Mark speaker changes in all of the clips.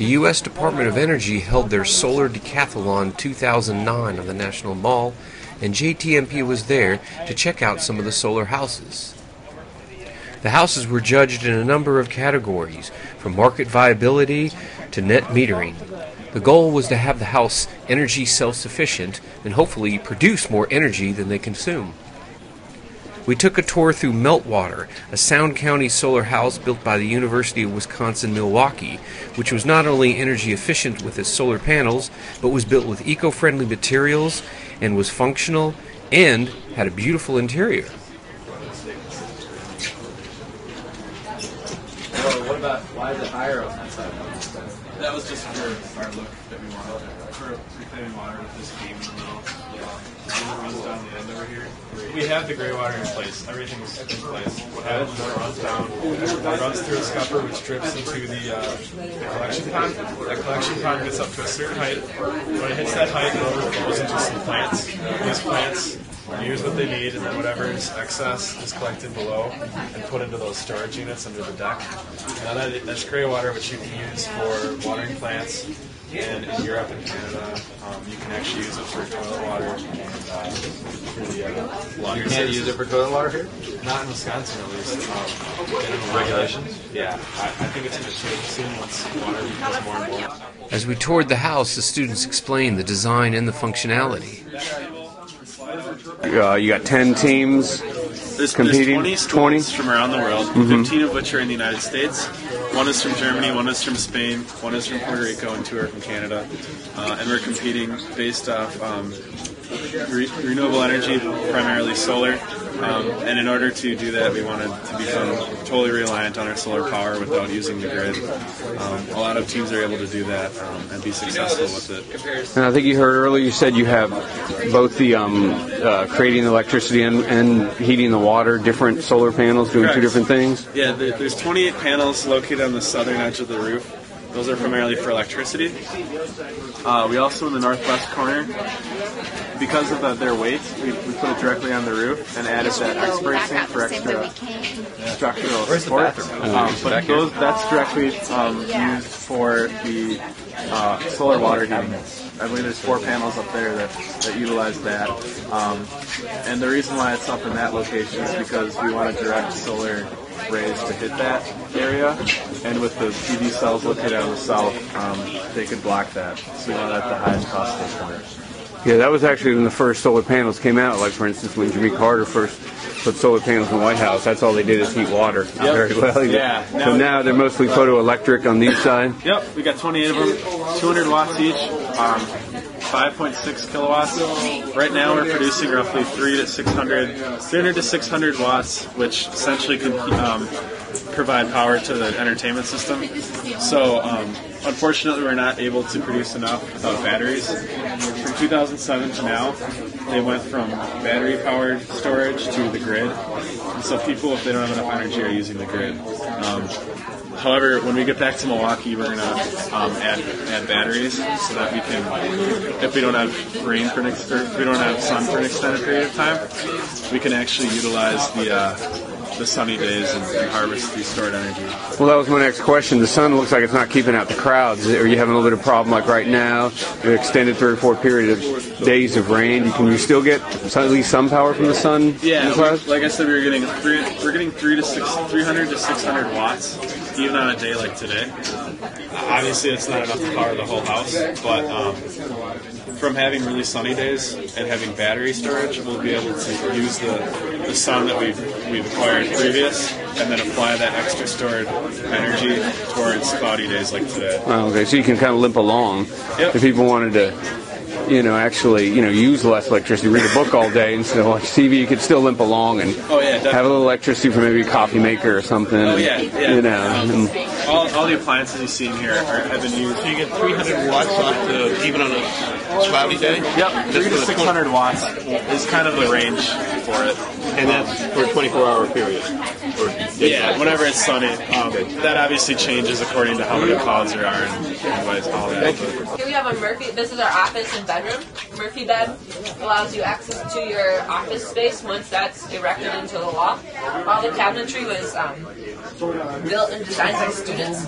Speaker 1: US Department of Energy held their Solar Decathlon 2009 on the National Mall, and JTMP was there to check out some of the solar houses. The houses were judged in a number of categories, from market viability to net metering. The goal was to have the house energy self-sufficient and hopefully produce more energy than they consume. We took a tour through Meltwater, a Sound County solar house built by the University of Wisconsin-Milwaukee, which was not only energy efficient with its solar panels, but was built with eco-friendly materials and was functional and had a beautiful interior.
Speaker 2: What about, why is it higher on that side? That was just for our look that we wanted. For reclaiming water with this beam in the middle. It runs down the end over here. We have the gray water in place. Everything's in place. What happens is it runs down, it runs through a scupper which drips into the collection pond. That collection pond gets up to a certain height. When it hits that height, it overflows into some plants. These plants use what they need, and then whatever is excess is collected below and put into those storage units under the deck. Now that's gray water, which you can use for watering plants. And in Europe and Canada, you can actually use it for toilet water and for the laundry.
Speaker 3: You can't use it for toilet water here?
Speaker 2: Not in Wisconsin, at least.
Speaker 3: Regulations?
Speaker 2: Yeah, I think it's going to change soon once water becomes more and more.
Speaker 1: As we toured the house, the students explained the design and the functionality.
Speaker 4: You got 10 teams competing?
Speaker 2: There's 20 students from around the world, 15 of which are in the United States. One is from Germany, one is from Spain, one is from Puerto Rico, and 2 are from Canada. And we're competing based off renewable energy, primarily solar. And in order to do that, we wanted to become totally reliant on our solar power without using the grid. A lot of teams are able to do that and be successful with it.
Speaker 4: And I think you heard earlier you said you have both the creating electricity and heating the water, different solar panels doing
Speaker 2: Correct.
Speaker 4: 2 different things?
Speaker 2: Yeah, there's 28 panels located on the southern edge of the roof. Those are primarily for electricity. We also, in the northwest corner, because of their weight, we put it directly on the roof and added that X-bracing for extra structural support. But that's directly used for the solar water heating. I believe there's 4 panels up there that utilize that. And the reason why it's up in that location is because we want to direct solar rays to hit that area, and with the PV cells located on the south, they could block that. So we want it at the highest possible point.
Speaker 4: Yeah, that was actually when the first solar panels came out. Like, for instance, when Jimmy Carter first put solar panels in the White House, that's all they did is heat water. Not very well either.
Speaker 2: Yeah.
Speaker 4: So now they're mostly photoelectric on these side?
Speaker 2: Yep, we got 28 of them, 200 watts each, 5.6 kilowatts. Right now we're producing roughly 300 to 600 watts, which essentially can provide power to the entertainment system. So unfortunately we're not able to produce enough without batteries. From 2007 to now, they went from battery-powered storage to the grid. And so people, if they don't have enough energy, are using the grid. However, when we get back to Milwaukee, we're going to add batteries so that we can, if we don't have rain for if we don't have sun for an extended period of time, we can actually utilize the sunny days and harvest the stored energy.
Speaker 4: Well, that was my next question. The sun looks like it's not keeping out the crowds. Are you having a little bit of problem like right now, an extended 3 or 4 period of days of rain? Can you still get at least some power from the sun?
Speaker 2: Yeah, like I said, we're getting 300 to 600 watts, even on a day like today. Obviously, it's not enough to power the whole house, but from having really sunny days and having battery storage, we'll be able to use the sun that we've acquired previous and then apply that extra stored energy towards cloudy days like today.
Speaker 4: Oh, okay, so you can kind of limp along.
Speaker 2: Yep.
Speaker 4: If people wanted to actually, use less electricity, read a book all day instead of watch TV, you could still limp along and have a little electricity for maybe a coffee maker or something.
Speaker 2: Oh, yeah. All the appliances you see in here have been used.
Speaker 3: So you get 300 watts off to, even on a cloudy day?
Speaker 2: Yep, 300 to 600 watts is kind of the range for it.
Speaker 3: And that's for a 24-hour period?
Speaker 2: Yeah, whenever it's sunny. That obviously changes according to how many clouds there are and what it's all about.
Speaker 5: Here we have a Murphy. This is our office and bedroom. Murphy bed allows you access to your office space once that's erected into the wall. All the cabinetry was built and designed by students.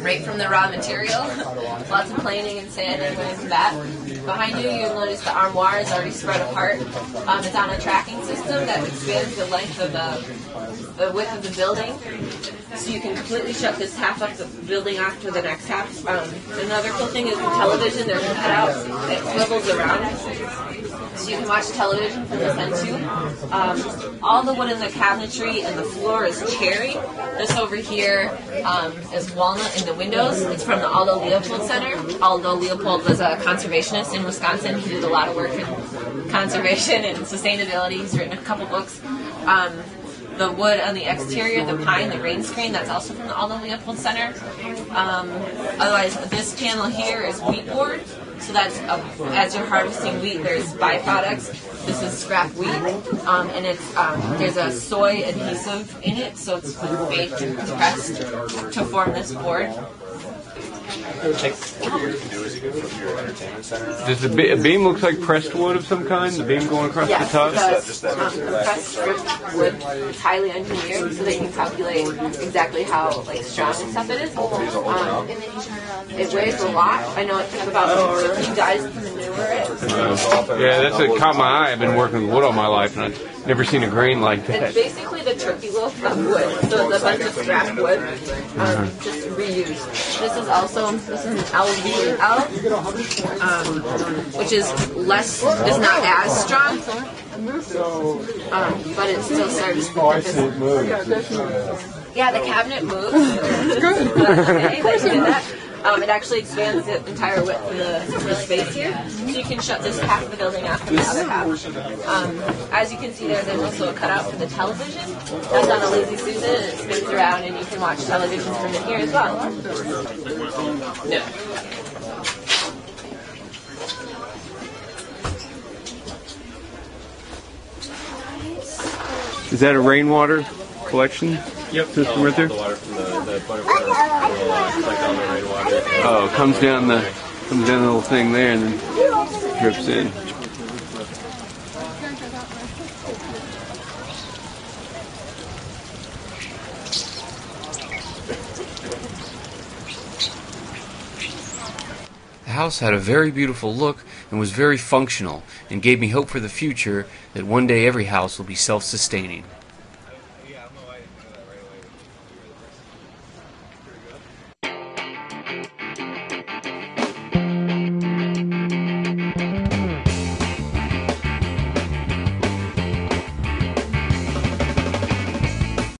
Speaker 5: right from the raw material. Lots of planing and sanding going into that. Behind you, you'll notice the armoire is already spread apart. It's on a tracking system that expands the length of the width of the building, so you can completely shut this half of the building off to the next half. Another cool thing is the television. There's a cutout that swivels around, so you can watch television from this end too. All the wood in the cabinetry and the floor is cherry. This over here is walnut in the windows. It's from the Aldo Leopold Center. Aldo Leopold was a conservationist in Wisconsin. He did a lot of work in conservation and sustainability. He's written a couple books. The wood on the exterior, the pine, the rain screen, that's also from the Aldo Leopold Center. Otherwise, this panel here is wheat board. So that's, as you're harvesting wheat, there's byproducts. This is scrap wheat, and it's there's a soy adhesive in it, so it's baked and compressed to form this board.
Speaker 3: What you can do is you can flip your entertainment center.
Speaker 4: Does the beam looks like pressed wood of some kind? The beam going across the top?
Speaker 5: Yes, it does. Pressed stripped wood. It's highly engineered, so they can calculate exactly how strong and stuff it is. It weighs a lot. I know it took about 15 guys to maneuver it.
Speaker 4: Yeah, that's what caught my eye. I've been working with wood all my life, and I've never seen a grain like that.
Speaker 5: It's basically the turkey loaf of wood. So it's a bunch of scrap wood, just reused. This is an LVL, which is not as strong, but it still serves the purpose. Yeah, the cabinet moves. Okay, that you did that. It actually expands the entire width of the space here, so you can shut this half of the building off from the other half. As you can see there's also a cutout for the television. That's on a Lazy Susan, and it spins around, and you can watch television from in here as well. No.
Speaker 4: Is that a rainwater collection?
Speaker 3: Yep.
Speaker 4: System right there?
Speaker 3: The water from the butterfly will collect all the rainwater.
Speaker 4: Oh, it comes down the little thing there and then drips in.
Speaker 1: The house had a very beautiful look and was very functional, and gave me hope for the future that one day every house will be self-sustaining.